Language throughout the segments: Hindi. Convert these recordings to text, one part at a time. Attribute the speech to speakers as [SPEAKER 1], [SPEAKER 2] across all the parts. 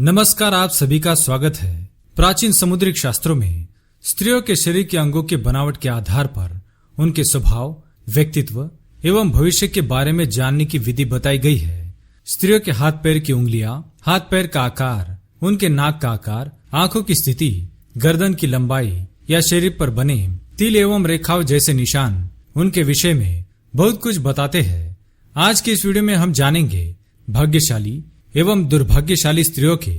[SPEAKER 1] नमस्कार, आप सभी का स्वागत है। प्राचीन समुद्रिक शास्त्रों में स्त्रियों के शरीर के अंगों के बनावट के आधार पर उनके स्वभाव, व्यक्तित्व एवं भविष्य के बारे में जानने की विधि बताई गई है। स्त्रियों के हाथ पैर की उंगलियां, हाथ पैर का आकार, उनके नाक का आकार, आंखों की स्थिति, गर्दन की लंबाई या शरीर पर बने तिल एवं रेखाओं जैसे निशान उनके विषय में बहुत कुछ बताते हैं। आज के इस वीडियो में हम जानेंगे भाग्यशाली एवं दुर्भाग्यशाली स्त्रियों के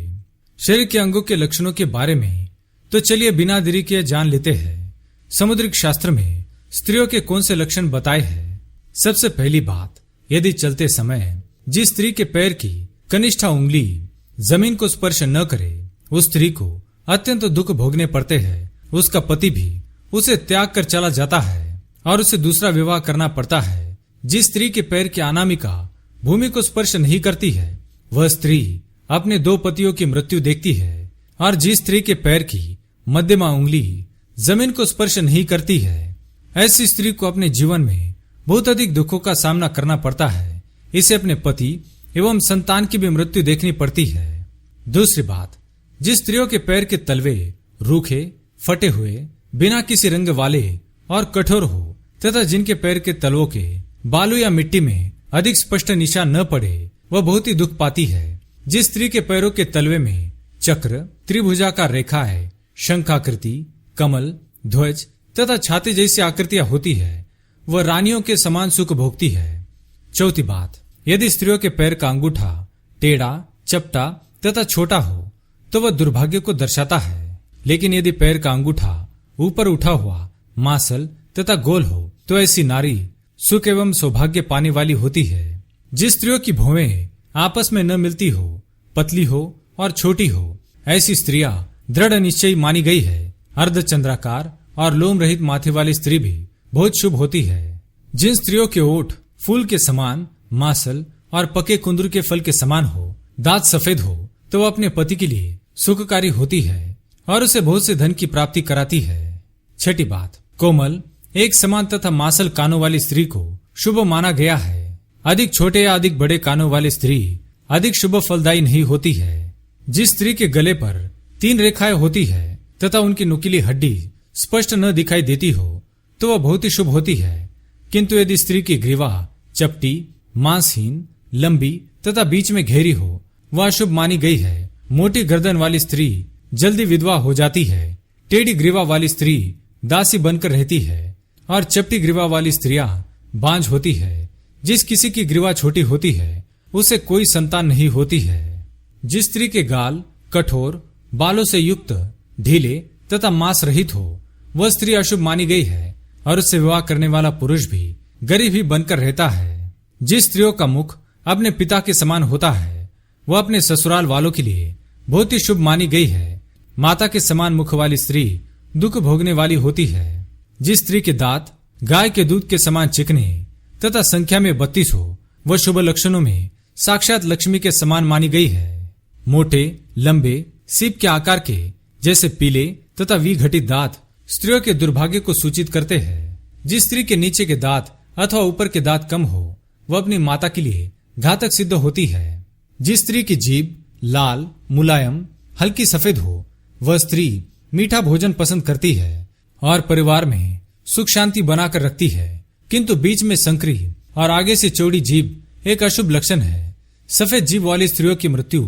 [SPEAKER 1] शरीर के अंगों के लक्षणों के बारे में। तो चलिए बिना देरी किए जान लेते हैं समुद्रिक शास्त्र में स्त्रियों के कौन से लक्षण बताए हैं। सबसे पहली बात, यदि चलते समय जिस स्त्री के पैर की कनिष्ठ उंगली जमीन को स्पर्श न करे, उस स्त्री को अत्यंत दुख भोगने पड़ते हैं। उसका पति भी उसे त्याग कर चला जाता है और उसे दूसरा विवाह करना पड़ता है। जिस स्त्री के पैर की अनामिका भूमि को स्पर्श नहीं करती है, वह स्त्री अपने दो पतियों की मृत्यु देखती है। और जिस स्त्री के पैर की मध्यमा उंगली जमीन को स्पर्श नहीं करती है, ऐसी स्त्री को अपने जीवन में बहुत अधिक दुखों का सामना करना पड़ता है। इसे अपने पति एवं संतान की भी मृत्यु देखनी पड़ती है। दूसरी बात, जिस स्त्रियों के पैर के तलवे रूखे, फटे हुए, बिना किसी रंग वाले और कठोर हो तथा जिनके पैर के तलवों के बालू या मिट्टी में अधिक स्पष्ट निशान न पड़े, वह बहुत ही दुख पाती है। जिस स्त्री के पैरों के तलवे में चक्र, त्रिभुजाकार रेखा है, शंखाकृति, कमल, ध्वज तथा छाती जैसी आकृतियां होती है, वह रानियों के समान सुख भोगती है। चौथी बात, यदि स्त्रियों के पैर का अंगूठा टेढ़ा, चपटा तथा छोटा हो तो वह दुर्भाग्य को दर्शाता है। लेकिन यदि पैर का अंगूठा ऊपर उठा हुआ, मासल तथा गोल हो तो ऐसी नारी सुख एवं सौभाग्य पाने वाली होती है। जिस स्त्रियों की भौवें आपस में न मिलती हो, पतली हो और छोटी हो, ऐसी स्त्रियां दृढ़ निश्चयी मानी गई है। अर्धचंद्राकार और लोम रहित माथे वाली स्त्री भी बहुत शुभ होती है। जिन स्त्रियों के ओठ फूल के समान, मासल और पके कुंदरू के फल के समान हो, दांत सफेद हो, तो वह अपने पति के लिए सुखकारी होती है और उसे बहुत से धन की प्राप्ति कराती है। छठी बात, कोमल, एक समान तथा मासल कानों वाली स्त्री को शुभ माना गया है। अधिक छोटे या अधिक बड़े कानों वाली स्त्री अधिक शुभ फलदायी नहीं होती है। जिस स्त्री के गले पर 3 रेखाएं होती है तथा उनकी नुकीली हड्डी स्पष्ट न दिखाई देती हो तो वह बहुत ही शुभ होती है। किंतु यदि स्त्री की ग्रीवा चपटी, मांसहीन, लंबी तथा बीच में घेरी हो, वह अशुभ मानी गई है। मोटी गर्दन वाली स्त्री जल्दी विधवा हो जाती है। टेढ़ी ग्रीवा वाली स्त्री दासी बनकर रहती है और चपटी ग्रीवा वाली स्त्रियां बांझ होती है। जिस किसी की ग्रीवा छोटी होती है, उसे कोई संतान नहीं होती है। जिस स्त्री के गाल कठोर, बालों से युक्त, ढीले तथा मांस रहित हो, वह स्त्री अशुभ मानी गई है और उससे विवाह करने वाला पुरुष भी गरीब ही बनकर रहता है। जिस स्त्रियों का मुख अपने पिता के समान होता है, वह अपने ससुराल वालों के लिए बहुत ही शुभ मानी गई है। माता के समान मुख वाली स्त्री दुख भोगने वाली होती है। जिस स्त्री के दांत गाय के दूध के समान चिकने तथा संख्या में 32 हो, वह शुभ लक्षणों में साक्षात लक्ष्मी के समान मानी गई है। मोटे, लंबे, सीप के आकार के जैसे पीले तथा विघटित दांत स्त्रियों के दुर्भाग्य को सूचित करते हैं। जिस स्त्री के नीचे के दांत अथवा ऊपर के दांत कम हो, वह अपनी माता के लिए घातक सिद्ध होती है। जिस स्त्री की जीभ लाल, मुलायम, हल्की सफेद हो, वह स्त्री मीठा भोजन पसंद करती है और परिवार में सुख शांति बनाकर रखती है। किंतु बीच में संकरी और आगे से चौड़ी जीभ एक अशुभ लक्षण है। सफेद जीभ वाली स्त्रियों की मृत्यु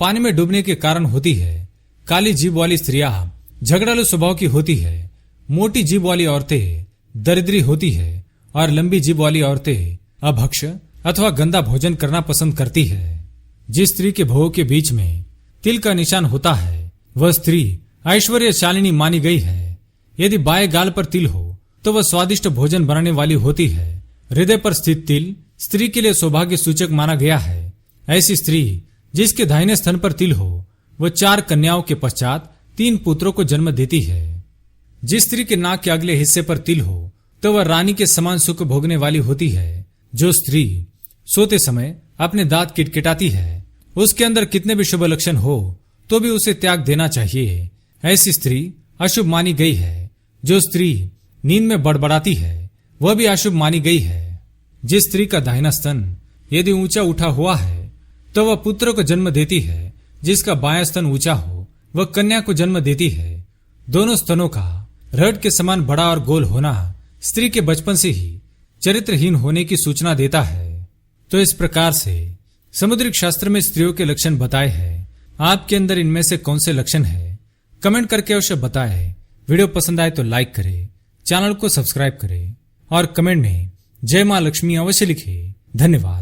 [SPEAKER 1] पानी में डूबने के कारण होती है। काली जीभ वाली स्त्रियां झगड़ालू स्वभाव की होती है। मोटी जीभ वाली औरतें दरिद्री होती है और लंबी जीभ वाली औरतें अभक्ष अथवा गंदा भोजन करना पसंद करती है। जिस स्त्री के भौं के बीच में तिल का निशान होता है, वह स्त्री ऐश्वर्यशालिनी मानी गई है। यदि बाएं गाल पर तिल हो तो वह स्वादिष्ट भोजन बनाने वाली होती है। हृदय पर स्थित तिल स्त्री के लिए सौभाग्य सूचक माना गया है। ऐसी स्त्री जिसके दाहिने स्तन पर तिल हो, वह 4 कन्याओं के पश्चात 3 पुत्रों को जन्म देती है। जिस स्त्री के नाक के अगले हिस्से पर तिल हो तो वह रानी के समान सुख भोगने वाली होती है। जो स्त्री सोते समय अपने दांत किटकिटाती है, उसके अंदर कितने भी शुभ लक्षण हो तो भी उसे त्याग देना चाहिए। ऐसी स्त्री अशुभ मानी गई है। जो स्त्री नींद में बड़बड़ाती है, वह भी अशुभ मानी गई है। जिस स्त्री का दाहिना स्तन यदि ऊंचा उठा हुआ है तो वह पुत्र को जन्म देती है जिसका बायां स्तन ऊंचा हो वह कन्या को जन्म देती है। दोनों स्तनों का रड के समान बड़ा और गोल होना स्त्री के बचपन से ही चरित्रहीन होने की सूचना देता है। तो इस प्रकार से समुद्रिक शास्त्र में स्त्रियों के लक्षण बताए हैं। आपके अंदर इनमें से कौन से लक्षण है, कमेंट करके अवश्य बताएं। वीडियो पसंद आए तो लाइक करें, चैनल को सब्सक्राइब करें और कमेंट में जय मां लक्ष्मी अवश्य लिखें। धन्यवाद।